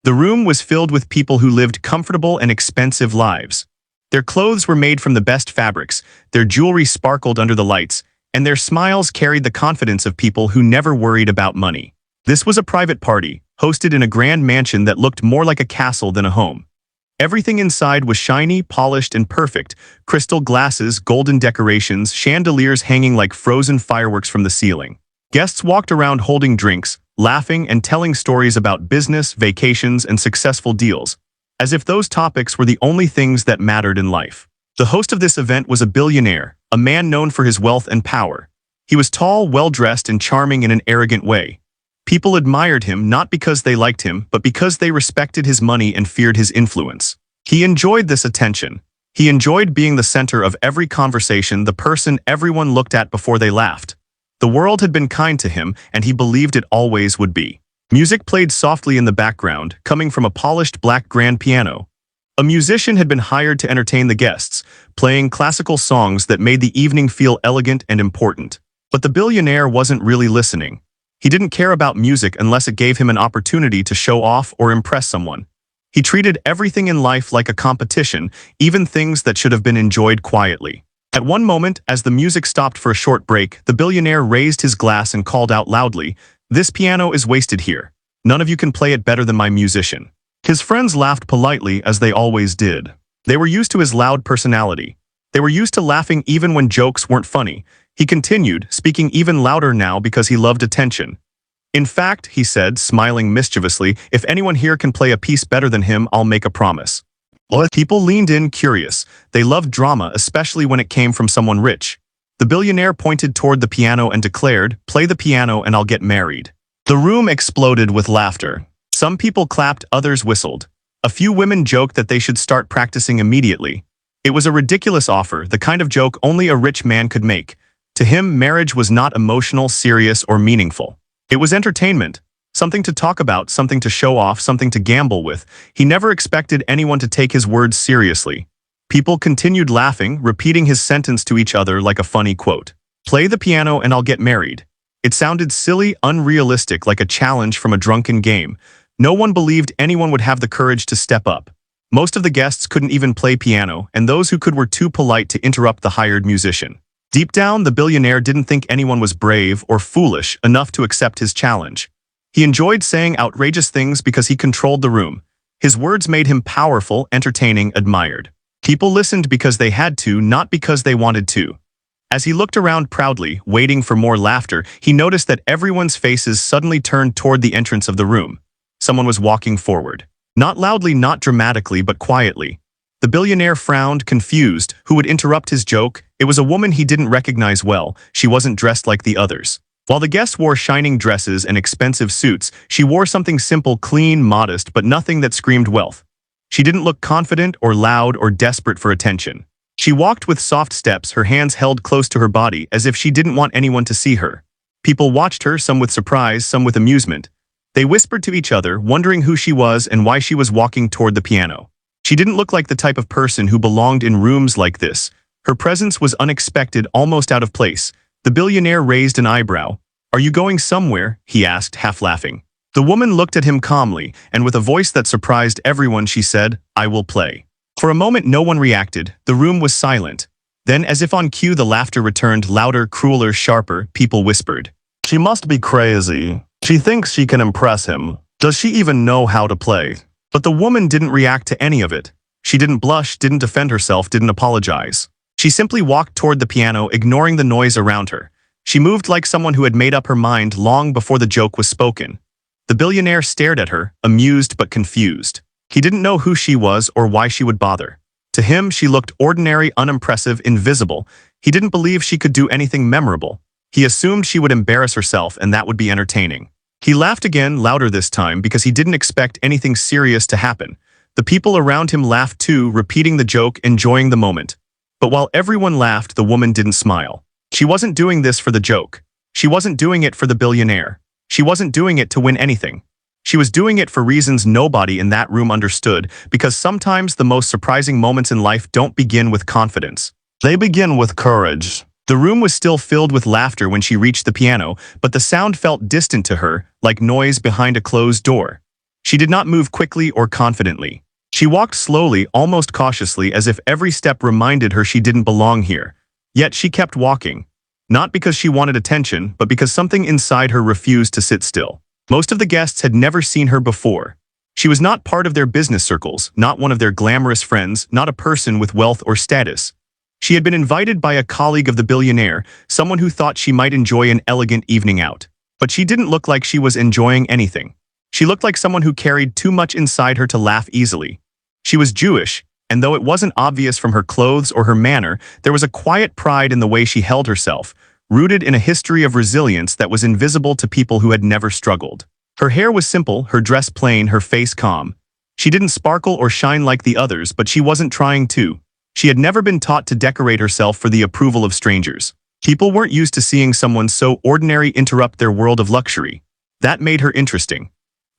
The room was filled with people who lived comfortable and expensive lives. Their clothes were made from the best fabrics, their jewelry sparkled under the lights, and their smiles carried the confidence of people who never worried about money. This was a private party, hosted in a grand mansion that looked more like a castle than a home. Everything inside was shiny, polished, and perfect: crystal glasses, golden decorations, chandeliers hanging like frozen fireworks from the ceiling. Guests walked around holding drinks, laughing and telling stories about business, vacations, and successful deals, as if those topics were the only things that mattered in life. The host of this event was a billionaire, a man known for his wealth and power. He was tall, well-dressed, and charming in an arrogant way. People admired him not because they liked him, but because they respected his money and feared his influence. He enjoyed this attention. He enjoyed being the center of every conversation, the person everyone looked at before they laughed. The world had been kind to him, and he believed it always would be. Music played softly in the background, coming from a polished black grand piano. A musician had been hired to entertain the guests, playing classical songs that made the evening feel elegant and important. But the billionaire wasn't really listening. He didn't care about music unless it gave him an opportunity to show off or impress someone. He treated everything in life like a competition, even things that should have been enjoyed quietly. At one moment, as the music stopped for a short break, the billionaire raised his glass and called out loudly, "This piano is wasted here. None of you can play it better than my musician." His friends laughed politely, as they always did. They were used to his loud personality. They were used to laughing even when jokes weren't funny. He continued, speaking even louder now because he loved attention. "In fact," he said, smiling mischievously, "if anyone here can play a piece better than him, I'll make a promise." People leaned in, curious. They loved drama, especially when it came from someone rich. The billionaire pointed toward the piano and declared, "Play the piano and I'll get married." The room exploded with laughter. Some people clapped, others whistled. A few women joked that they should start practicing immediately. It was a ridiculous offer, the kind of joke only a rich man could make. To him, marriage was not emotional, serious, or meaningful. It was entertainment. Something to talk about, something to show off, something to gamble with. He never expected anyone to take his words seriously. People continued laughing, repeating his sentence to each other like a funny quote. "Play the piano and I'll get married." It sounded silly, unrealistic, like a challenge from a drunken game. No one believed anyone would have the courage to step up. Most of the guests couldn't even play piano, and those who could were too polite to interrupt the hired musician. Deep down, the billionaire didn't think anyone was brave or foolish enough to accept his challenge. He enjoyed saying outrageous things because he controlled the room. His words made him powerful, entertaining, admired. People listened because they had to, not because they wanted to. As he looked around proudly, waiting for more laughter, he noticed that everyone's faces suddenly turned toward the entrance of the room. Someone was walking forward. Not loudly, not dramatically, but quietly. The billionaire frowned, confused. Who would interrupt his joke? It was a woman he didn't recognize well. She wasn't dressed like the others. While the guests wore shining dresses and expensive suits, she wore something simple, clean, modest, but nothing that screamed wealth. She didn't look confident or loud or desperate for attention. She walked with soft steps, her hands held close to her body, as if she didn't want anyone to see her. People watched her, some with surprise, some with amusement. They whispered to each other, wondering who she was and why she was walking toward the piano. She didn't look like the type of person who belonged in rooms like this. Her presence was unexpected, almost out of place. The billionaire raised an eyebrow. "Are you going somewhere?" he asked, half laughing. The woman looked at him calmly, and with a voice that surprised everyone, she said, "I will play." For a moment, no one reacted. The room was silent. Then, as if on cue, the laughter returned, louder, crueler, sharper. People whispered, "She must be crazy. She thinks she can impress him. Does she even know how to play?" But the woman didn't react to any of it. She didn't blush, didn't defend herself, didn't apologize. She simply walked toward the piano, ignoring the noise around her. She moved like someone who had made up her mind long before the joke was spoken. The billionaire stared at her, amused but confused. He didn't know who she was or why she would bother. To him, she looked ordinary, unimpressive, invisible. He didn't believe she could do anything memorable. He assumed she would embarrass herself, and that would be entertaining. He laughed again, louder this time, because he didn't expect anything serious to happen. The people around him laughed too, repeating the joke, enjoying the moment. But while everyone laughed, the woman didn't smile. She wasn't doing this for the joke. She wasn't doing it for the billionaire. She wasn't doing it to win anything. She was doing it for reasons nobody in that room understood, because sometimes the most surprising moments in life don't begin with confidence. They begin with courage. The room was still filled with laughter when she reached the piano, but the sound felt distant to her, like noise behind a closed door. She did not move quickly or confidently. She walked slowly, almost cautiously, as if every step reminded her she didn't belong here. Yet she kept walking. Not because she wanted attention, but because something inside her refused to sit still. Most of the guests had never seen her before. She was not part of their business circles, not one of their glamorous friends, not a person with wealth or status. She had been invited by a colleague of the billionaire, someone who thought she might enjoy an elegant evening out. But she didn't look like she was enjoying anything. She looked like someone who carried too much inside her to laugh easily. She was Jewish, and though it wasn't obvious from her clothes or her manner, there was a quiet pride in the way she held herself, rooted in a history of resilience that was invisible to people who had never struggled. Her hair was simple, her dress plain, her face calm. She didn't sparkle or shine like the others, but she wasn't trying to. She had never been taught to decorate herself for the approval of strangers. People weren't used to seeing someone so ordinary interrupt their world of luxury. That made her interesting.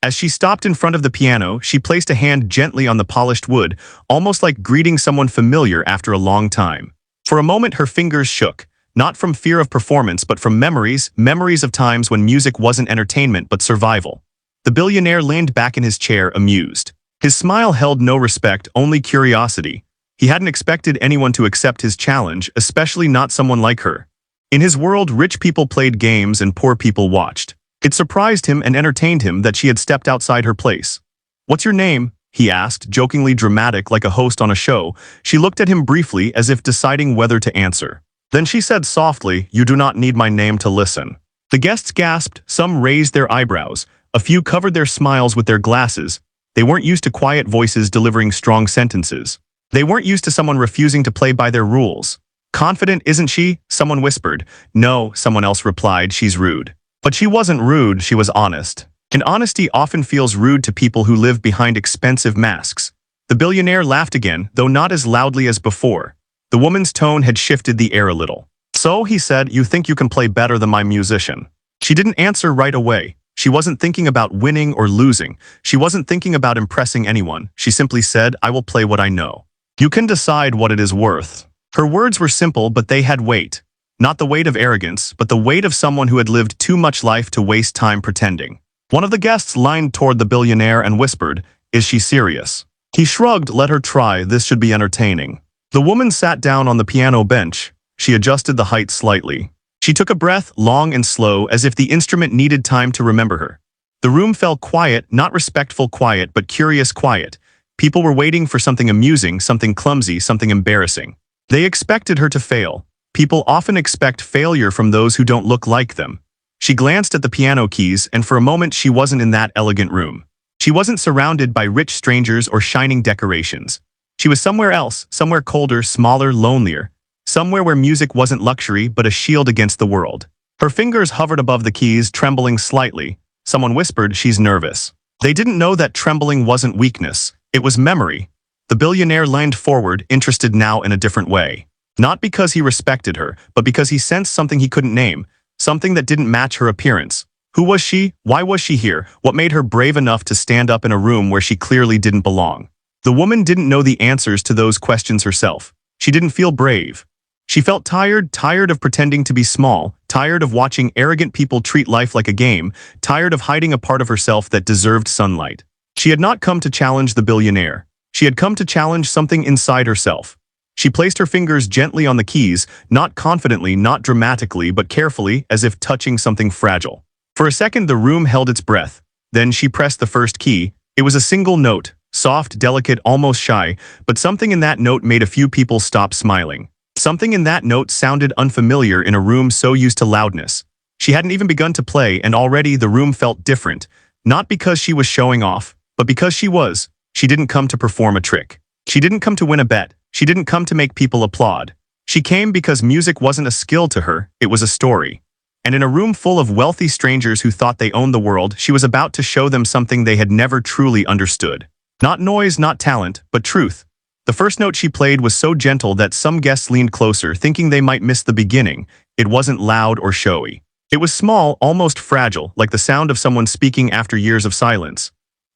As she stopped in front of the piano, she placed a hand gently on the polished wood, almost like greeting someone familiar after a long time. For a moment, her fingers shook, not from fear of performance but from memories of times when music wasn't entertainment but survival. The billionaire leaned back in his chair, amused. His smile held no respect, only curiosity. He hadn't expected anyone to accept his challenge, especially not someone like her. In his world, rich people played games and poor people watched. It surprised him and entertained him that she had stepped outside her place. "What's your name?" he asked, jokingly dramatic like a host on a show. She looked at him briefly as if deciding whether to answer. Then she said softly, "You do not need my name to listen." The guests gasped, some raised their eyebrows, a few covered their smiles with their glasses. They weren't used to quiet voices delivering strong sentences. They weren't used to someone refusing to play by their rules. "Confident, isn't she?" someone whispered. "No," someone else replied, "she's rude." But she wasn't rude, she was honest. And honesty often feels rude to people who live behind expensive masks. The billionaire laughed again, though not as loudly as before. The woman's tone had shifted the air a little. "So," he said, "you think you can play better than my musician?" She didn't answer right away. She wasn't thinking about winning or losing. She wasn't thinking about impressing anyone. She simply said, "I will play what I know. You can decide what it is worth." Her words were simple, but they had weight. Not the weight of arrogance, but the weight of someone who had lived too much life to waste time pretending. One of the guests leaned toward the billionaire and whispered, "Is she serious?" He shrugged, "Let her try, this should be entertaining." The woman sat down on the piano bench. She adjusted the height slightly. She took a breath, long and slow, as if the instrument needed time to remember her. The room fell quiet, not respectful quiet, but curious quiet. People were waiting for something amusing, something clumsy, something embarrassing. They expected her to fail. People often expect failure from those who don't look like them. She glanced at the piano keys, and for a moment she wasn't in that elegant room. She wasn't surrounded by rich strangers or shining decorations. She was somewhere else, somewhere colder, smaller, lonelier. Somewhere where music wasn't luxury but a shield against the world. Her fingers hovered above the keys, trembling slightly. Someone whispered, "She's nervous." They didn't know that trembling wasn't weakness. It was memory. The billionaire leaned forward, interested now in a different way. Not because he respected her, but because he sensed something he couldn't name, something that didn't match her appearance. Who was she? Why was she here? What made her brave enough to stand up in a room where she clearly didn't belong? The woman didn't know the answers to those questions herself. She didn't feel brave. She felt tired of pretending to be small, tired of watching arrogant people treat life like a game, tired of hiding a part of herself that deserved sunlight. She had not come to challenge the billionaire. She had come to challenge something inside herself. She placed her fingers gently on the keys, not confidently, not dramatically, but carefully, as if touching something fragile. For a second, the room held its breath. Then she pressed the first key. It was a single note, soft, delicate, almost shy, but something in that note made a few people stop smiling. Something in that note sounded unfamiliar in a room so used to loudness. She hadn't even begun to play, and already the room felt different. Not because she was showing off, but because she was. She didn't come to perform a trick. She didn't come to win a bet. She didn't come to make people applaud. She came because music wasn't a skill to her, it was a story. And in a room full of wealthy strangers who thought they owned the world, she was about to show them something they had never truly understood. Not noise, not talent, but truth. The first note she played was so gentle that some guests leaned closer, thinking they might miss the beginning. It wasn't loud or showy. It was small, almost fragile, like the sound of someone speaking after years of silence.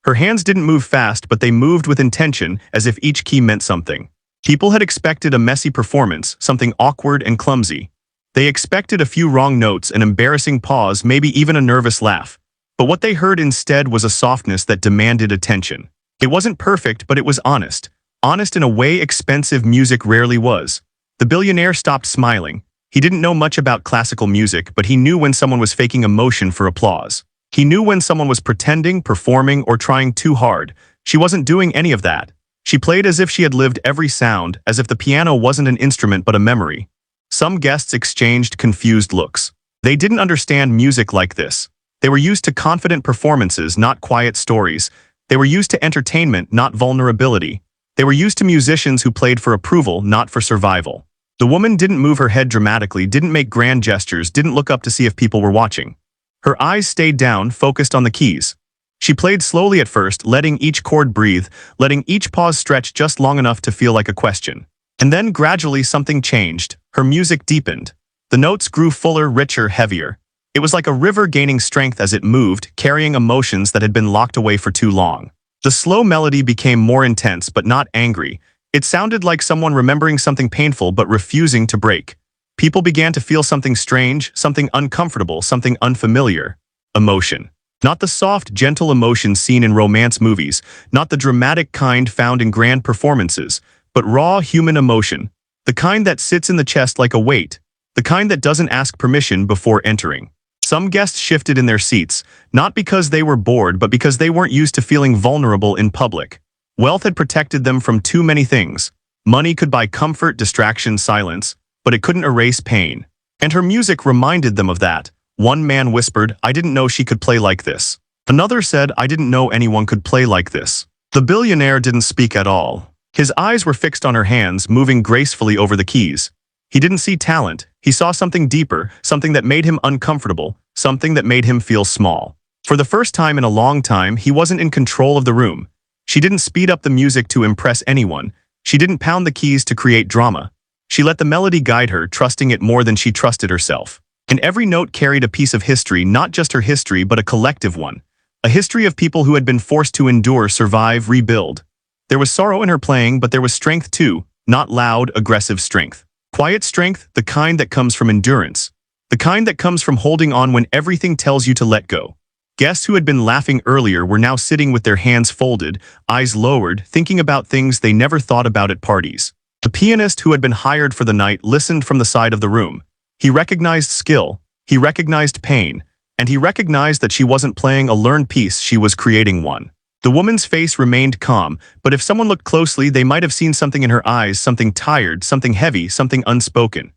Her hands didn't move fast, but they moved with intention, as if each key meant something. People had expected a messy performance, something awkward and clumsy. They expected a few wrong notes, an embarrassing pause, maybe even a nervous laugh. But what they heard instead was a softness that demanded attention. It wasn't perfect, but it was honest. Honest in a way expensive music rarely was. The billionaire stopped smiling. He didn't know much about classical music, but he knew when someone was faking emotion for applause. He knew when someone was pretending, performing, or trying too hard. She wasn't doing any of that. She played as if she had lived every sound, as if the piano wasn't an instrument but a memory. Some guests exchanged confused looks. They didn't understand music like this. They were used to confident performances, not quiet stories. They were used to entertainment, not vulnerability. They were used to musicians who played for approval, not for survival. The woman didn't move her head dramatically, didn't make grand gestures, didn't look up to see if people were watching. Her eyes stayed down, focused on the keys. She played slowly at first, letting each chord breathe, letting each pause stretch just long enough to feel like a question. And then gradually something changed. Her music deepened. The notes grew fuller, richer, heavier. It was like a river gaining strength as it moved, carrying emotions that had been locked away for too long. The slow melody became more intense but not angry. It sounded like someone remembering something painful but refusing to break. People began to feel something strange, something uncomfortable, something unfamiliar. Emotion. Not the soft, gentle emotion seen in romance movies, not the dramatic kind found in grand performances, but raw human emotion. The kind that sits in the chest like a weight. The kind that doesn't ask permission before entering. Some guests shifted in their seats, not because they were bored but because they weren't used to feeling vulnerable in public. Wealth had protected them from too many things. Money could buy comfort, distraction, silence, but it couldn't erase pain. And her music reminded them of that. One man whispered, "I didn't know she could play like this." Another said, "I didn't know anyone could play like this." The billionaire didn't speak at all. His eyes were fixed on her hands, moving gracefully over the keys. He didn't see talent. He saw something deeper, something that made him uncomfortable, something that made him feel small. For the first time in a long time, he wasn't in control of the room. She didn't speed up the music to impress anyone. She didn't pound the keys to create drama. She let the melody guide her, trusting it more than she trusted herself. And every note carried a piece of history, not just her history, but a collective one. A history of people who had been forced to endure, survive, rebuild. There was sorrow in her playing, but there was strength too, not loud, aggressive strength. Quiet strength, the kind that comes from endurance. The kind that comes from holding on when everything tells you to let go. Guests who had been laughing earlier were now sitting with their hands folded, eyes lowered, thinking about things they never thought about at parties. The pianist who had been hired for the night listened from the side of the room. He recognized skill, he recognized pain, and he recognized that she wasn't playing a learned piece, she was creating one. The woman's face remained calm, but if someone looked closely, they might have seen something in her eyes, something tired, something heavy, something unspoken.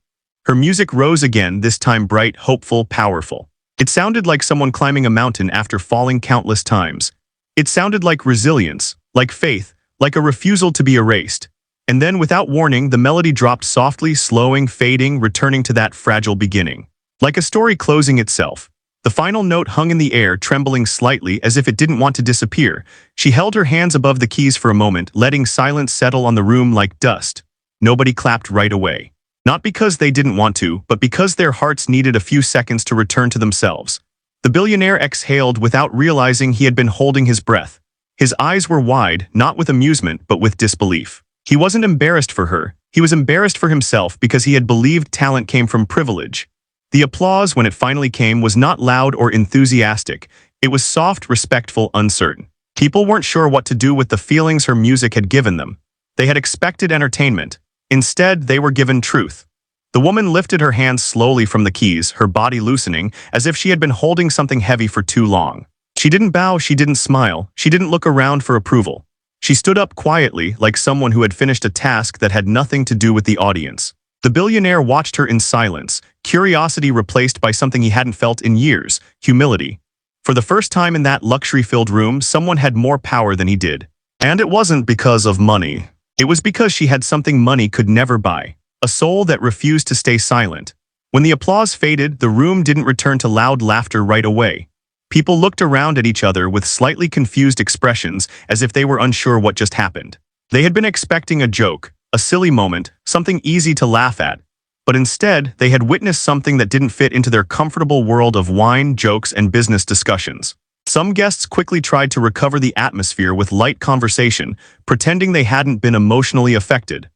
Her music rose again, this time bright, hopeful, powerful. It sounded like someone climbing a mountain after falling countless times. It sounded like resilience, like faith, like a refusal to be erased. And then, without warning, the melody dropped softly, slowing, fading, returning to that fragile beginning. Like a story closing itself. The final note hung in the air, trembling slightly as if it didn't want to disappear. She held her hands above the keys for a moment, letting silence settle on the room like dust. Nobody clapped right away. Not because they didn't want to, but because their hearts needed a few seconds to return to themselves. The billionaire exhaled without realizing he had been holding his breath. His eyes were wide, not with amusement, but with disbelief. He wasn't embarrassed for her. He was embarrassed for himself because he had believed talent came from privilege. The applause, when it finally came, was not loud or enthusiastic. It was soft, respectful, uncertain. People weren't sure what to do with the feelings her music had given them. They had expected entertainment. Instead, they were given truth. The woman lifted her hands slowly from the keys, her body loosening, as if she had been holding something heavy for too long. She didn't bow, she didn't smile, she didn't look around for approval. She stood up quietly, like someone who had finished a task that had nothing to do with the audience. The billionaire watched her in silence, curiosity replaced by something he hadn't felt in years, humility. For the first time in that luxury-filled room, someone had more power than he did. And it wasn't because of money. It was because she had something money could never buy. A soul that refused to stay silent. When the applause faded, the room didn't return to loud laughter right away. People looked around at each other with slightly confused expressions, as if they were unsure what just happened. They had been expecting a joke, a silly moment, something easy to laugh at. But instead, they had witnessed something that didn't fit into their comfortable world of wine, jokes, and business discussions. Some guests quickly tried to recover the atmosphere with light conversation, pretending they hadn't been emotionally affected.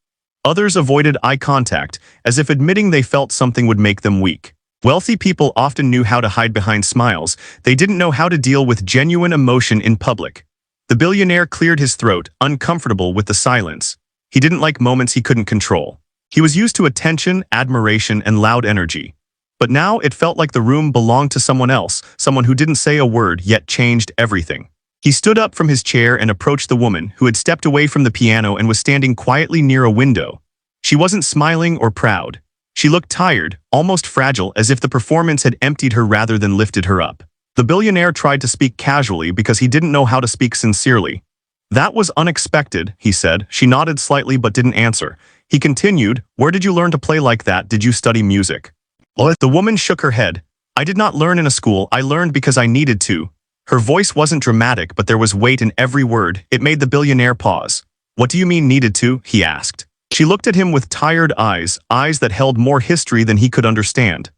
Others avoided eye contact, as if admitting they felt something would make them weak. Wealthy people often knew how to hide behind smiles. They didn't know how to deal with genuine emotion in public. The billionaire cleared his throat, uncomfortable with the silence. He didn't like moments he couldn't control. He was used to attention, admiration, and loud energy. But now it felt like the room belonged to someone else, someone who didn't say a word yet changed everything. He stood up from his chair and approached the woman, who had stepped away from the piano and was standing quietly near a window. She wasn't smiling or proud. She looked tired, almost fragile, as if the performance had emptied her rather than lifted her up. The billionaire tried to speak casually because he didn't know how to speak sincerely. "That was unexpected," he said. She nodded slightly but didn't answer. He continued, "Where did you learn to play like that? Did you study music?" "What?" The woman shook her head. "I did not learn in a school. I learned because I needed to." Her voice wasn't dramatic, but there was weight in every word. It made the billionaire pause. "What do you mean needed to?" he asked. She looked at him with tired eyes, eyes that held more history than he could understand.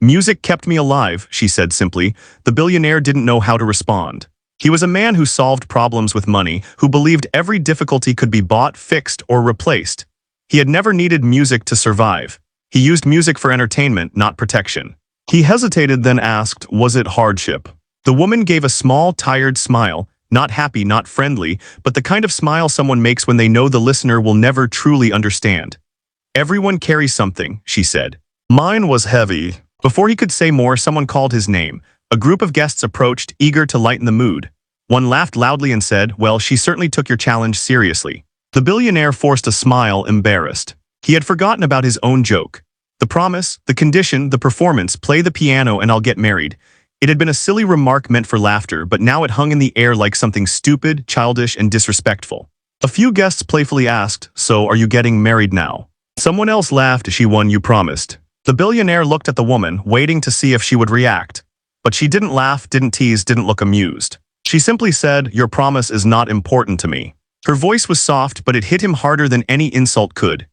"Music kept me alive," she said simply. The billionaire didn't know how to respond. He was a man who solved problems with money, who believed every difficulty could be bought, fixed, or replaced. He had never needed music to survive. He used music for entertainment, not protection. He hesitated, then asked, "Was it hardship?" The woman gave a small, tired smile, not happy, not friendly, but the kind of smile someone makes when they know the listener will never truly understand. "Everyone carries something," she said. "Mine was heavy." Before he could say more, someone called his name. A group of guests approached, eager to lighten the mood. One laughed loudly and said, "Well, she certainly took your challenge seriously." The billionaire forced a smile, embarrassed. He had forgotten about his own joke. The promise, the condition, the performance, "Play the piano and I'll get married." It had been a silly remark meant for laughter, but now it hung in the air like something stupid, childish, and disrespectful. A few guests playfully asked, "So are you getting married now?" Someone else laughed, "She won, you promised." The billionaire looked at the woman, waiting to see if she would react. But she didn't laugh, didn't tease, didn't look amused. She simply said, "Your promise is not important to me." Her voice was soft, but it hit him harder than any insult could.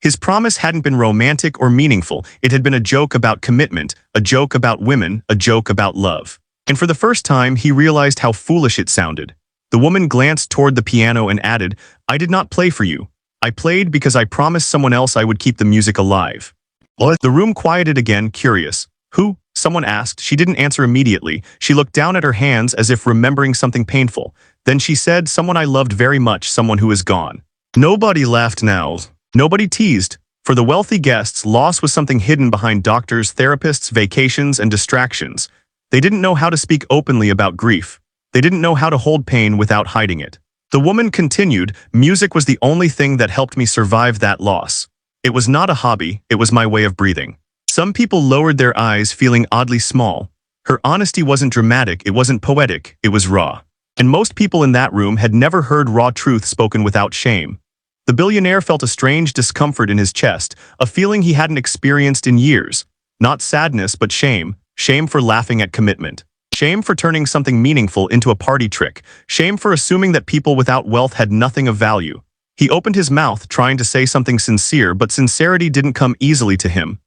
His promise hadn't been romantic or meaningful. It had been a joke about commitment, a joke about women, a joke about love. And for the first time, he realized how foolish it sounded. The woman glanced toward the piano and added, "I did not play for you. I played because I promised someone else I would keep the music alive." What? The room quieted again, curious. "Who?" someone asked. She didn't answer immediately. She looked down at her hands as if remembering something painful. Then she said, "Someone I loved very much, someone who is gone." Nobody laughed now. Nobody teased. For the wealthy guests, loss was something hidden behind doctors, therapists, vacations, and distractions. They didn't know how to speak openly about grief. They didn't know how to hold pain without hiding it. The woman continued, "Music was the only thing that helped me survive that loss. It was not a hobby, it was my way of breathing." Some people lowered their eyes, feeling oddly small. Her honesty wasn't dramatic, it wasn't poetic, it was raw. And most people in that room had never heard raw truth spoken without shame. The billionaire felt a strange discomfort in his chest, a feeling he hadn't experienced in years. Not sadness, but shame. Shame for laughing at commitment. Shame for turning something meaningful into a party trick. Shame for assuming that people without wealth had nothing of value. He opened his mouth, trying to say something sincere, but sincerity didn't come easily to him.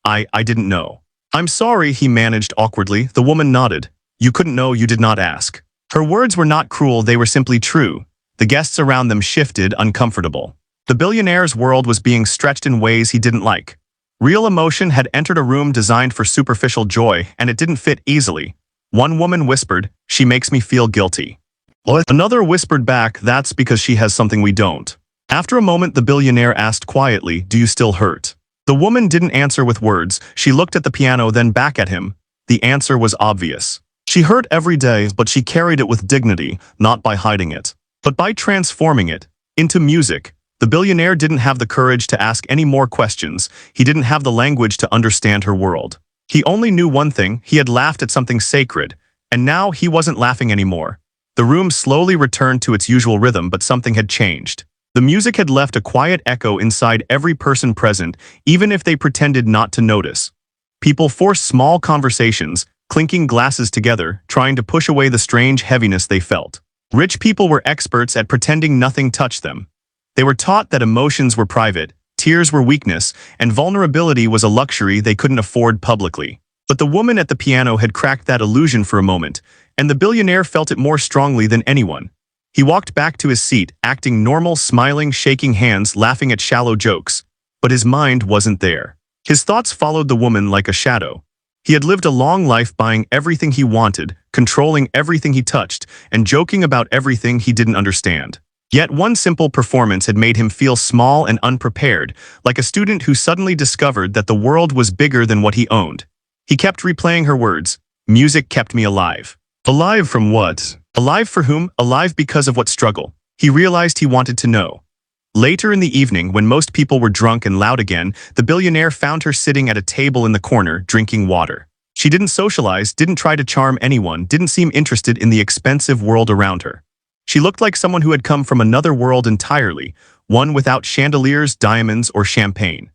I didn't know." "I'm sorry," he managed awkwardly. The woman nodded. "You couldn't know, you did not ask." Her words were not cruel, they were simply true. The guests around them shifted, uncomfortable. The billionaire's world was being stretched in ways he didn't like. Real emotion had entered a room designed for superficial joy, and it didn't fit easily. One woman whispered, "She makes me feel guilty." What? Another whispered back, "That's because she has something we don't." After a moment, the billionaire asked quietly, "Do you still hurt?" The woman didn't answer with words. She looked at the piano, then back at him. The answer was obvious. She hurt every day, but she carried it with dignity, not by hiding it, but by transforming it into music. The billionaire didn't have the courage to ask any more questions. He didn't have the language to understand her world. He only knew one thing: he had laughed at something sacred, and now he wasn't laughing anymore. The room slowly returned to its usual rhythm, but something had changed. The music had left a quiet echo inside every person present, even if they pretended not to notice. People forced small conversations, clinking glasses together, trying to push away the strange heaviness they felt. Rich people were experts at pretending nothing touched them. They were taught that emotions were private, tears were weakness, and vulnerability was a luxury they couldn't afford publicly. But the woman at the piano had cracked that illusion for a moment, and the billionaire felt it more strongly than anyone. He walked back to his seat, acting normal, smiling, shaking hands, laughing at shallow jokes. But his mind wasn't there. His thoughts followed the woman like a shadow. He had lived a long life buying everything he wanted, controlling everything he touched, and joking about everything he didn't understand. Yet one simple performance had made him feel small and unprepared, like a student who suddenly discovered that the world was bigger than what he owned. He kept replaying her words. Music kept me alive. Alive from what? Alive for whom? Alive because of what struggle? He realized he wanted to know. Later in the evening, when most people were drunk and loud again, the billionaire found her sitting at a table in the corner, drinking water. She didn't socialize, didn't try to charm anyone, didn't seem interested in the expensive world around her. She looked like someone who had come from another world entirely, one without chandeliers, diamonds, or champagne.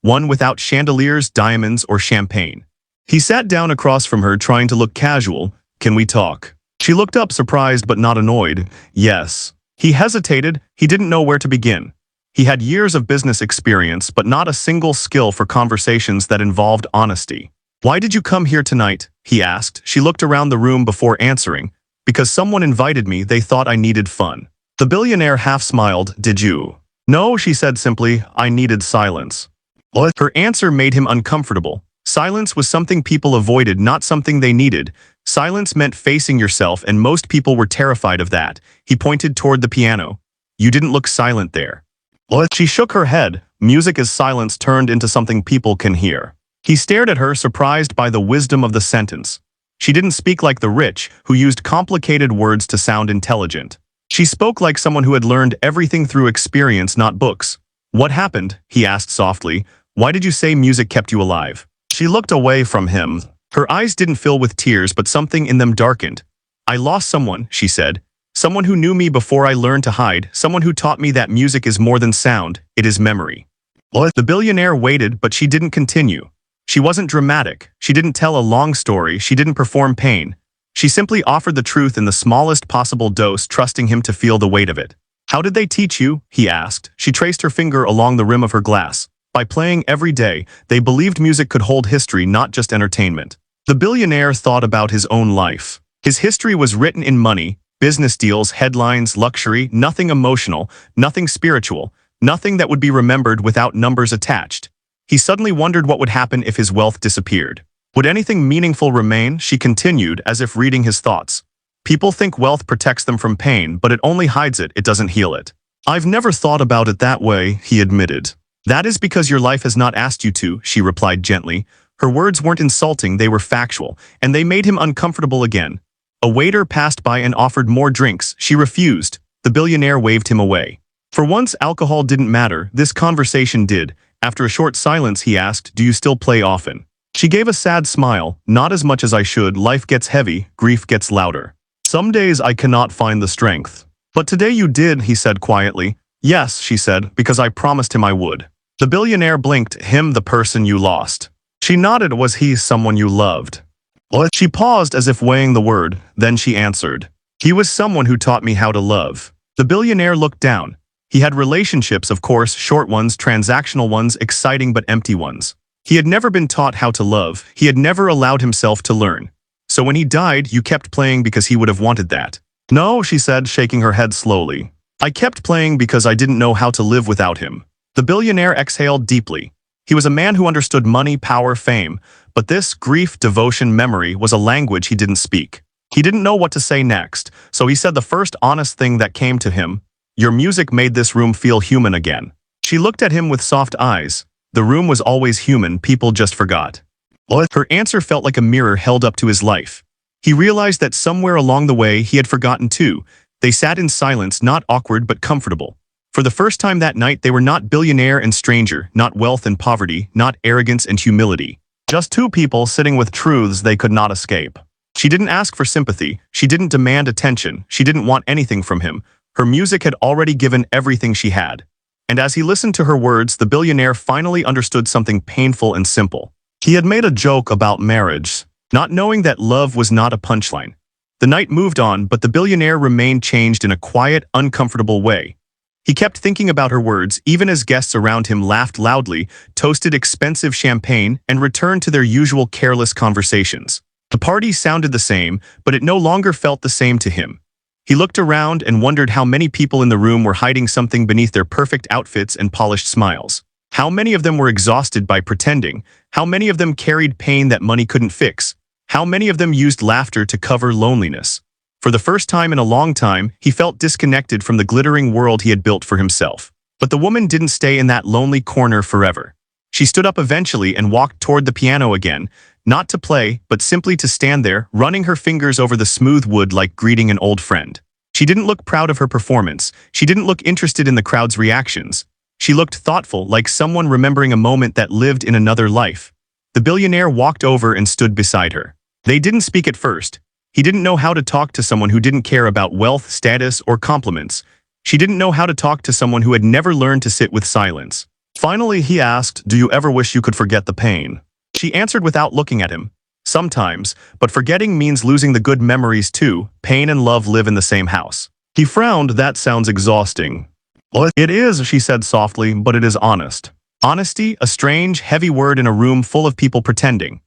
One without chandeliers, diamonds, or champagne. He sat down across from her, trying to look casual. Can we talk? She looked up, surprised but not annoyed. Yes. He hesitated. He didn't know where to begin. He had years of business experience, but not a single skill for conversations that involved honesty. Why did you come here tonight? He asked. She looked around the room before answering. Because someone invited me, they thought I needed fun. The billionaire half smiled. Did you? No, she said simply. I needed silence. What? Her answer made him uncomfortable. Silence was something people avoided, not something they needed. Silence meant facing yourself, and most people were terrified of that. He pointed toward the piano. You didn't look silent there. What? She shook her head. Music is silence turned into something people can hear. He stared at her, surprised by the wisdom of the sentence. She didn't speak like the rich, who used complicated words to sound intelligent. She spoke like someone who had learned everything through experience, not books. What happened? He asked softly. Why did you say music kept you alive? She looked away from him. Her eyes didn't fill with tears, but something in them darkened. I lost someone, she said. Someone who knew me before I learned to hide, someone who taught me that music is more than sound, it is memory. What? The billionaire waited, but she didn't continue. She wasn't dramatic. She didn't tell a long story. She didn't perform pain. She simply offered the truth in the smallest possible dose, trusting him to feel the weight of it. How did they teach you? He asked. She traced her finger along the rim of her glass. By playing every day, they believed music could hold history, not just entertainment. The billionaire thought about his own life. His history was written in money, business deals, headlines, luxury, nothing emotional, nothing spiritual, nothing that would be remembered without numbers attached. He suddenly wondered what would happen if his wealth disappeared. Would anything meaningful remain? She continued, as if reading his thoughts. People think wealth protects them from pain, but it only hides it, it doesn't heal it. I've never thought about it that way, he admitted. That is because your life has not asked you to, she replied gently. Her words weren't insulting, they were factual, and they made him uncomfortable again. A waiter passed by and offered more drinks. She refused. The billionaire waved him away. For once, alcohol didn't matter. This conversation did. After a short silence, he asked, do you still play often? She gave a sad smile. Not as much as I should. Life gets heavy. Grief gets louder. Some days I cannot find the strength. But today you did, he said quietly. Yes, she said, because I promised him I would. The billionaire blinked. Him, the person you lost. She nodded. Was he someone you loved? What? She paused as if weighing the word. Then she answered. He was someone who taught me how to love. The billionaire looked down. He had relationships, of course, short ones, transactional ones, exciting but empty ones. He had never been taught how to love. He had never allowed himself to learn. So when he died, you kept playing because he would have wanted that. No, she said, shaking her head slowly. I kept playing because I didn't know how to live without him. The billionaire exhaled deeply. He was a man who understood money, power, fame, but this grief, devotion, memory was a language he didn't speak. He didn't know what to say next, so he said the first honest thing that came to him. Your music made this room feel human again. She looked at him with soft eyes. The room was always human, people just forgot. What? Her answer felt like a mirror held up to his life. He realized that somewhere along the way he had forgotten too. They sat in silence, not awkward but comfortable. For the first time that night, they were not billionaire and stranger, not wealth and poverty, not arrogance and humility. Just two people sitting with truths they could not escape. She didn't ask for sympathy. She didn't demand attention. She didn't want anything from him. Her music had already given everything she had. And as he listened to her words, the billionaire finally understood something painful and simple. He had made a joke about marriage, not knowing that love was not a punchline. The night moved on, but the billionaire remained changed in a quiet, uncomfortable way. He kept thinking about her words, even as guests around him laughed loudly, toasted expensive champagne, and returned to their usual careless conversations. The party sounded the same, but it no longer felt the same to him. He looked around and wondered how many people in the room were hiding something beneath their perfect outfits and polished smiles. How many of them were exhausted by pretending? How many of them carried pain that money couldn't fix? How many of them used laughter to cover loneliness? For the first time in a long time, he felt disconnected from the glittering world he had built for himself. But the woman didn't stay in that lonely corner forever. She stood up eventually and walked toward the piano again, not to play, but simply to stand there, running her fingers over the smooth wood like greeting an old friend. She didn't look proud of her performance. She didn't look interested in the crowd's reactions. She looked thoughtful, like someone remembering a moment that lived in another life. The billionaire walked over and stood beside her. They didn't speak at first. He didn't know how to talk to someone who didn't care about wealth, status, or compliments. She didn't know how to talk to someone who had never learned to sit with silence. Finally, he asked, "Do you ever wish you could forget the pain?" She answered without looking at him. "Sometimes, but forgetting means losing the good memories too. Pain and love live in the same house." He frowned. "That sounds exhausting." "Well, it is," she said softly, "but it is honest." Honesty, a strange, heavy word in a room full of people pretending.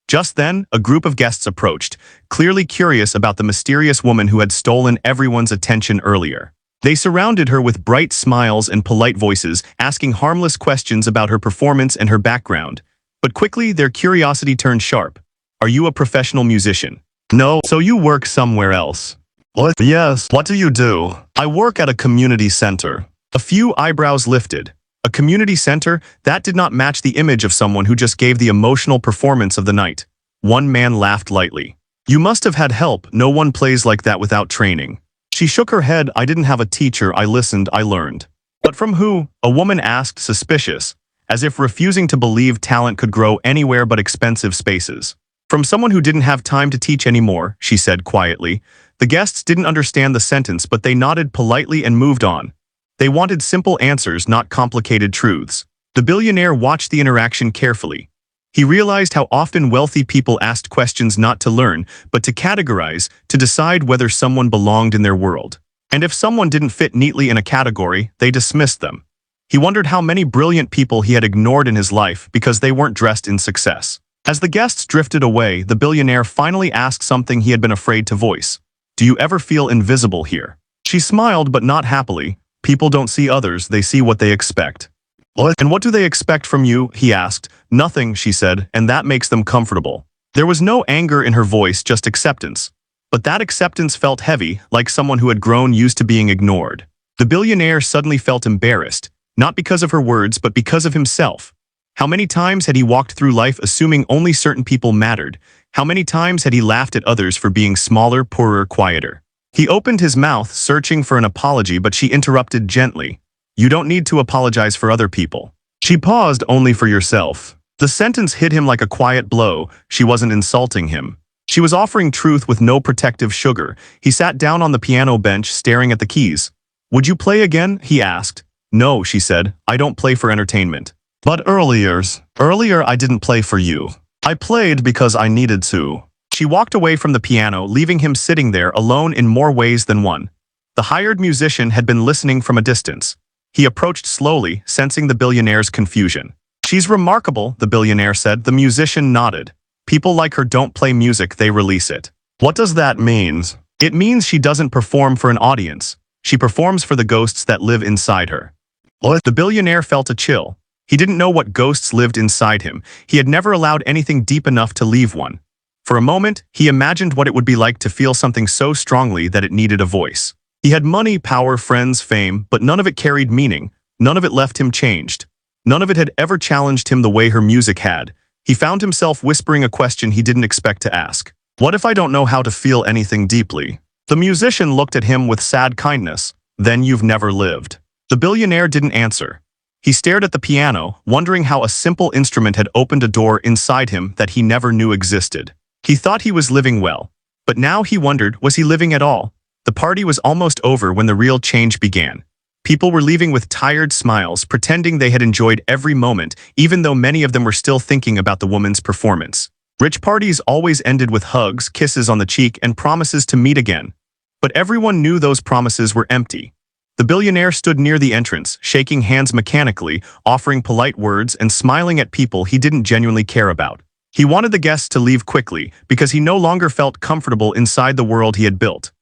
Just then, a group of guests approached, clearly curious about the mysterious woman who had stolen everyone's attention earlier. They surrounded her with bright smiles and polite voices, asking harmless questions about her performance and her background. But quickly, their curiosity turned sharp. "Are you a professional musician?" "No." "So you work somewhere else?" "What?" "Yes." "What do you do?" "I work at a community center." A few eyebrows lifted. A community center? That did not match the image of someone who just gave the emotional performance of the night. One man laughed lightly. "You must have had help. No one plays like that without training." She shook her head. "I didn't have a teacher. I listened. I learned." "But from who?" a woman asked, suspicious, as if refusing to believe talent could grow anywhere but expensive spaces. "From someone who didn't have time to teach anymore," she said quietly. The guests didn't understand the sentence, but they nodded politely and moved on. They wanted simple answers, not complicated truths. The billionaire watched the interaction carefully. He realized how often wealthy people asked questions not to learn, but to categorize, to decide whether someone belonged in their world. And if someone didn't fit neatly in a category, they dismissed them. He wondered how many brilliant people he had ignored in his life because they weren't dressed in success. As the guests drifted away, the billionaire finally asked something he had been afraid to voice. "Do you ever feel invisible here?" She smiled, but not happily. "People don't see others, they see what they expect." "What? And what do they expect from you?" he asked. "Nothing," she said, "and that makes them comfortable." There was no anger in her voice, just acceptance. But that acceptance felt heavy, like someone who had grown used to being ignored. The billionaire suddenly felt embarrassed, not because of her words, but because of himself. How many times had he walked through life assuming only certain people mattered? How many times had he laughed at others for being smaller, poorer, quieter? He opened his mouth, searching for an apology, but she interrupted gently. "You don't need to apologize for other people." She paused. "Only for yourself." The sentence hit him like a quiet blow. She wasn't insulting him. She was offering truth with no protective sugar. He sat down on the piano bench, staring at the keys. "Would you play again?" he asked. "No," she said. "I don't play for entertainment." "But earlier I didn't play for you. I played because I needed to." She walked away from the piano, leaving him sitting there alone in more ways than one. The hired musician had been listening from a distance. He approached slowly, sensing the billionaire's confusion. "She's remarkable," the billionaire said. The musician nodded. "People like her don't play music, they release it." "What does that mean?" "It means she doesn't perform for an audience. She performs for the ghosts that live inside her." What? The billionaire felt a chill. He didn't know what ghosts lived inside him. He had never allowed anything deep enough to leave one. For a moment, he imagined what it would be like to feel something so strongly that it needed a voice. He had money, power, friends, fame, but none of it carried meaning. None of it left him changed. None of it had ever challenged him the way her music had. He found himself whispering a question he didn't expect to ask. "What if I don't know how to feel anything deeply?" The musician looked at him with sad kindness. "Then you've never lived." The billionaire didn't answer. He stared at the piano, wondering how a simple instrument had opened a door inside him that he never knew existed. He thought he was living well. But now he wondered, was he living at all? The party was almost over when the real change began. People were leaving with tired smiles, pretending they had enjoyed every moment, even though many of them were still thinking about the woman's performance. Rich parties always ended with hugs, kisses on the cheek, and promises to meet again. But everyone knew those promises were empty. The billionaire stood near the entrance, shaking hands mechanically, offering polite words and smiling at people he didn't genuinely care about. He wanted the guests to leave quickly because he no longer felt comfortable inside the world he had built.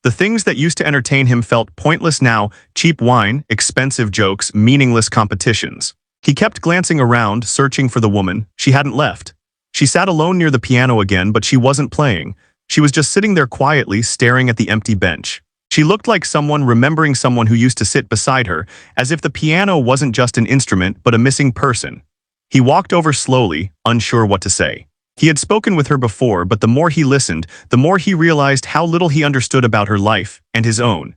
The things that used to entertain him felt pointless now: cheap wine, expensive jokes, meaningless competitions. He kept glancing around, searching for the woman. She hadn't left. She sat alone near the piano again, but she wasn't playing. She was just sitting there quietly, staring at the empty bench. She looked like someone remembering someone who used to sit beside her, as if the piano wasn't just an instrument, but a missing person. He walked over slowly, unsure what to say. He had spoken with her before, but the more he listened, the more he realized how little he understood about her life and his own.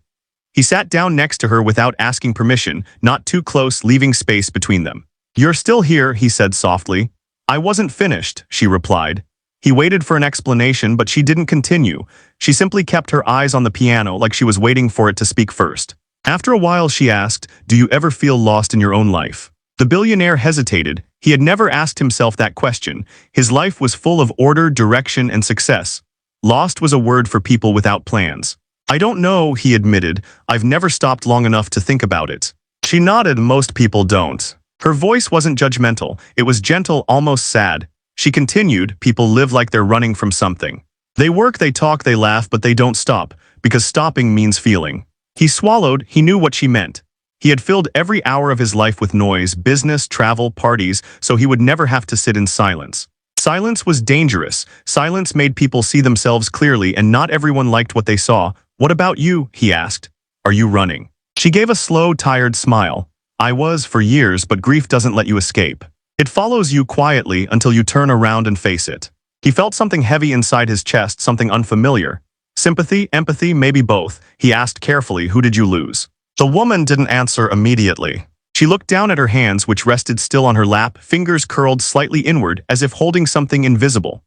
He sat down next to her without asking permission, not too close, leaving space between them. "You're still here," he said softly. "I wasn't finished," she replied. He waited for an explanation, but she didn't continue. She simply kept her eyes on the piano like she was waiting for it to speak first. After a while she asked, "Do you ever feel lost in your own life?" The billionaire hesitated. He had never asked himself that question. His life was full of order, direction, and success. Lost was a word for people without plans. "I don't know," he admitted. "I've never stopped long enough to think about it." She nodded. "Most people don't." Her voice wasn't judgmental. It was gentle, almost sad. She continued, "People live like they're running from something. They work, they talk, they laugh, but they don't stop, because stopping means feeling." He swallowed. He knew what she meant. He had filled every hour of his life with noise, business, travel, parties, so he would never have to sit in silence. Silence was dangerous. Silence made people see themselves clearly, and not everyone liked what they saw. "What about you?" he asked. "Are you running?" She gave a slow, tired smile. "I was for years, but grief doesn't let you escape. It follows you quietly until you turn around and face it." He felt something heavy inside his chest, something unfamiliar. Sympathy, empathy, maybe both. He asked carefully, "Who did you lose?" The woman didn't answer immediately. She looked down at her hands, which rested still on her lap, fingers curled slightly inward, as if holding something invisible.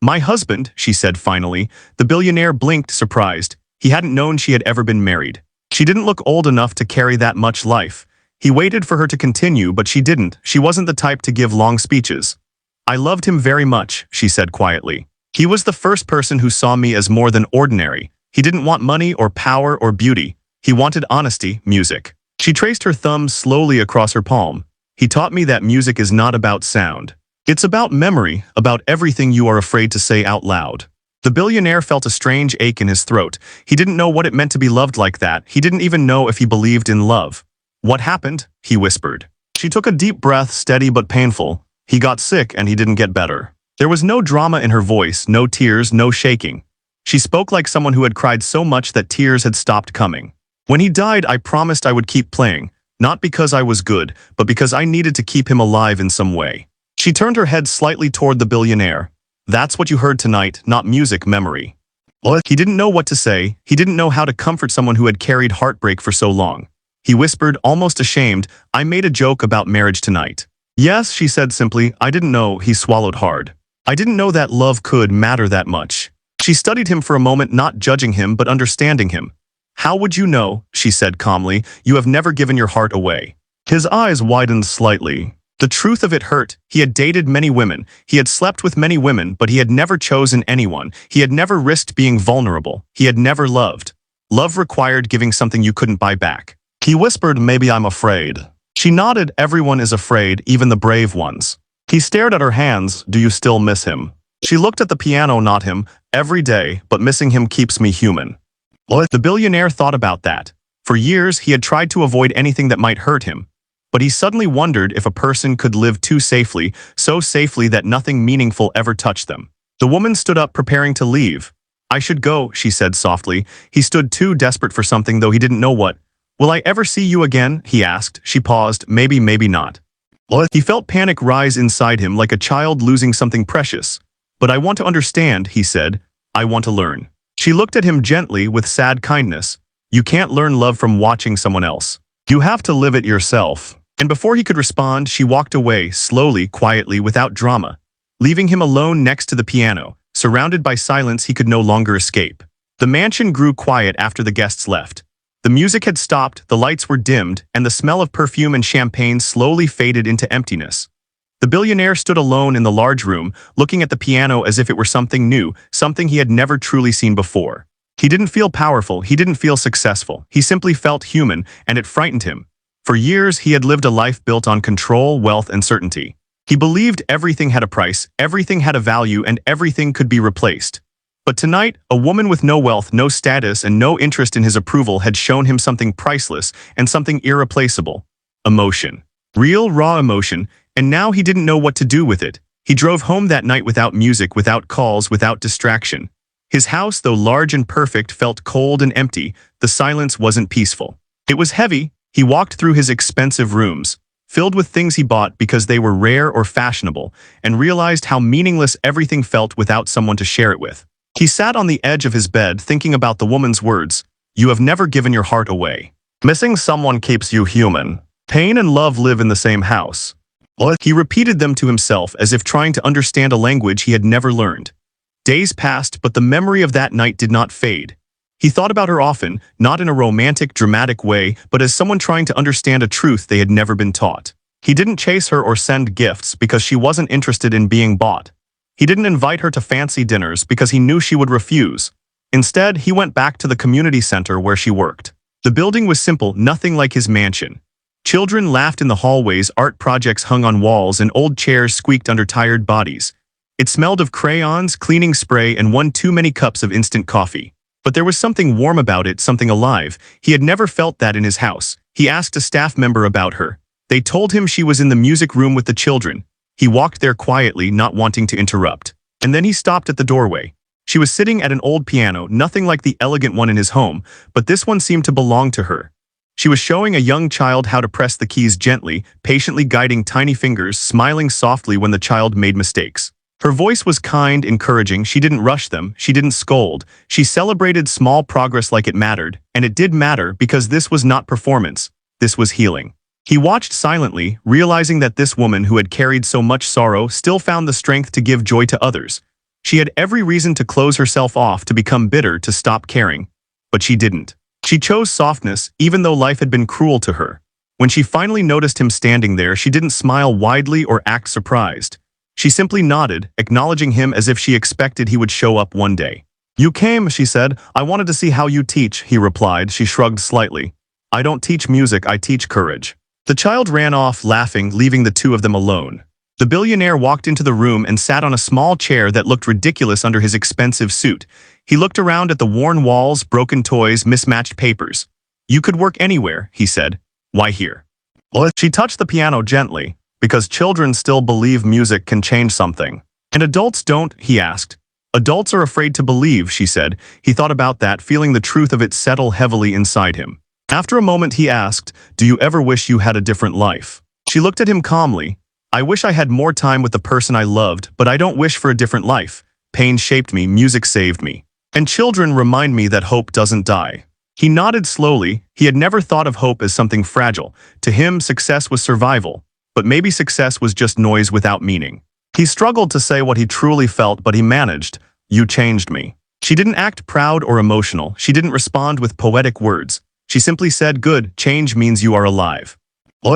"My husband," she said finally. The billionaire blinked, surprised. He hadn't known she had ever been married. She didn't look old enough to carry that much life. He waited for her to continue, but she didn't. She wasn't the type to give long speeches. "I loved him very much," she said quietly. "He was the first person who saw me as more than ordinary. He didn't want money or power or beauty. He wanted honesty, music." She traced her thumb slowly across her palm. "He taught me that music is not about sound. It's about memory, about everything you are afraid to say out loud." The billionaire felt a strange ache in his throat. He didn't know what it meant to be loved like that. He didn't even know if he believed in love. "What happened?" he whispered. She took a deep breath, steady but painful. "He got sick and he didn't get better." There was no drama in her voice, no tears, no shaking. She spoke like someone who had cried so much that tears had stopped coming. "When he died, I promised I would keep playing, not because I was good, but because I needed to keep him alive in some way." She turned her head slightly toward the billionaire. "That's what you heard tonight, not music, memory." What? He didn't know what to say. He didn't know how to comfort someone who had carried heartbreak for so long. He whispered, almost ashamed, "I made a joke about marriage tonight." "Yes," she said simply. "I didn't know." He swallowed hard. "I didn't know that love could matter that much." She studied him for a moment, not judging him, but understanding him. "How would you know?" she said calmly. "You have never given your heart away." His eyes widened slightly. The truth of it hurt. He had dated many women. He had slept with many women, but he had never chosen anyone. He had never risked being vulnerable. He had never loved. Love required giving something you couldn't buy back. He whispered, "Maybe I'm afraid." She nodded. "Everyone is afraid, even the brave ones." He stared at her hands. "Do you still miss him?" She looked at the piano, "Not him. Every day, but missing him keeps me human." What? The billionaire thought about that. For years, he had tried to avoid anything that might hurt him. But he suddenly wondered if a person could live too safely, so safely that nothing meaningful ever touched them. The woman stood up, preparing to leave. "I should go," she said softly. He stood too desperate for something, though he didn't know what. "Will I ever see you again?" he asked. She paused. "Maybe, maybe not." What? He felt panic rise inside him, like a child losing something precious. "But I want to understand," he said. "I want to learn." She looked at him gently, with sad kindness. "You can't learn love from watching someone else. You have to live it yourself." And before he could respond, she walked away, slowly, quietly, without drama, leaving him alone next to the piano, surrounded by silence he could no longer escape. The mansion grew quiet after the guests left. The music had stopped, the lights were dimmed, and the smell of perfume and champagne slowly faded into emptiness. The billionaire stood alone in the large room, looking at the piano as if it were something new, something he had never truly seen before. He didn't feel powerful, he didn't feel successful, he simply felt human, and it frightened him. For years, he had lived a life built on control, wealth, and certainty. He believed everything had a price, everything had a value, and everything could be replaced. But tonight, a woman with no wealth, no status, and no interest in his approval had shown him something priceless and something irreplaceable: emotion. Real, raw emotion, and now he didn't know what to do with it. He drove home that night without music, without calls, without distraction. His house, though large and perfect, felt cold and empty. The silence wasn't peaceful. It was heavy. He walked through his expensive rooms, filled with things he bought because they were rare or fashionable, and realized how meaningless everything felt without someone to share it with. He sat on the edge of his bed thinking about the woman's words, "You have never given your heart away. Missing someone keeps you human. Pain and love live in the same house." He repeated them to himself as if trying to understand a language he had never learned. Days passed, but the memory of that night did not fade. He thought about her often, not in a romantic, dramatic way, but as someone trying to understand a truth they had never been taught. He didn't chase her or send gifts because she wasn't interested in being bought. He didn't invite her to fancy dinners because he knew she would refuse. Instead, he went back to the community center where she worked. The building was simple, nothing like his mansion. Children laughed in the hallways, art projects hung on walls, and old chairs squeaked under tired bodies. It smelled of crayons, cleaning spray, and one too many cups of instant coffee. But there was something warm about it, something alive. He had never felt that in his house. He asked a staff member about her. They told him she was in the music room with the children. He walked there quietly, not wanting to interrupt. And then he stopped at the doorway. She was sitting at an old piano, nothing like the elegant one in his home, but this one seemed to belong to her. She was showing a young child how to press the keys gently, patiently guiding tiny fingers, smiling softly when the child made mistakes. Her voice was kind, encouraging. She didn't rush them, she didn't scold. She celebrated small progress like it mattered, and it did matter because this was not performance. This was healing. He watched silently, realizing that this woman who had carried so much sorrow still found the strength to give joy to others. She had every reason to close herself off, to become bitter, to stop caring. But she didn't. She chose softness, even though life had been cruel to her. When she finally noticed him standing there, she didn't smile widely or act surprised. She simply nodded, acknowledging him as if she expected he would show up one day. "You came," she said. "I wanted to see how you teach," he replied. She shrugged slightly. "I don't teach music, I teach courage." The child ran off, laughing, leaving the two of them alone. The billionaire walked into the room and sat on a small chair that looked ridiculous under his expensive suit. He looked around at the worn walls, broken toys, mismatched papers. "You could work anywhere," he said. "Why here?" She touched the piano gently. "Because children still believe music can change something." "And adults don't?" he asked. "Adults are afraid to believe," she said. He thought about that, feeling the truth of it settle heavily inside him. After a moment he asked, "Do you ever wish you had a different life?" She looked at him calmly. "I wish I had more time with the person I loved, but I don't wish for a different life. Pain shaped me, music saved me. And children remind me that hope doesn't die." He nodded slowly. He had never thought of hope as something fragile. To him, success was survival. But maybe success was just noise without meaning. He struggled to say what he truly felt, but he managed. "You changed me." She didn't act proud or emotional. She didn't respond with poetic words. She simply said, "Good, change means you are alive."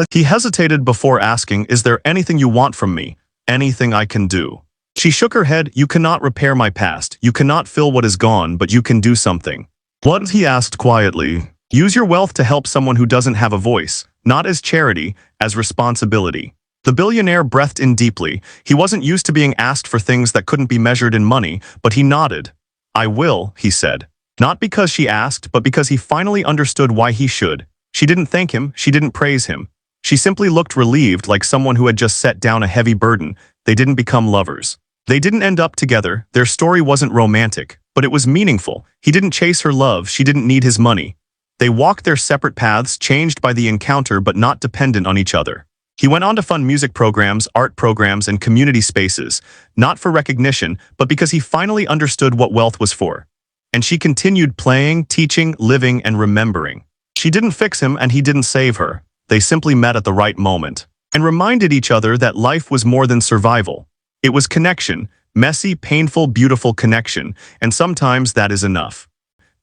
He hesitated before asking, "Is there anything you want from me? Anything I can do?" She shook her head. "You cannot repair my past. You cannot fill what is gone, but you can do something." "What?" he asked quietly. "Use your wealth to help someone who doesn't have a voice, not as charity, as responsibility." The billionaire breathed in deeply. He wasn't used to being asked for things that couldn't be measured in money, but he nodded. "I will," he said. Not because she asked, but because he finally understood why he should. She didn't thank him, she didn't praise him. She simply looked relieved, like someone who had just set down a heavy burden. They didn't become lovers. They didn't end up together. Their story wasn't romantic, but it was meaningful. He didn't chase her love, she didn't need his money. They walked their separate paths, changed by the encounter but not dependent on each other. He went on to fund music programs, art programs, and community spaces, not for recognition, but because he finally understood what wealth was for. And she continued playing, teaching, living, and remembering. She didn't fix him and he didn't save her. They simply met at the right moment and reminded each other that life was more than survival. It was connection, messy, painful, beautiful connection, and sometimes that is enough.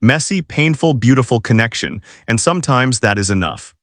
Messy, painful, beautiful connection, and sometimes that is enough.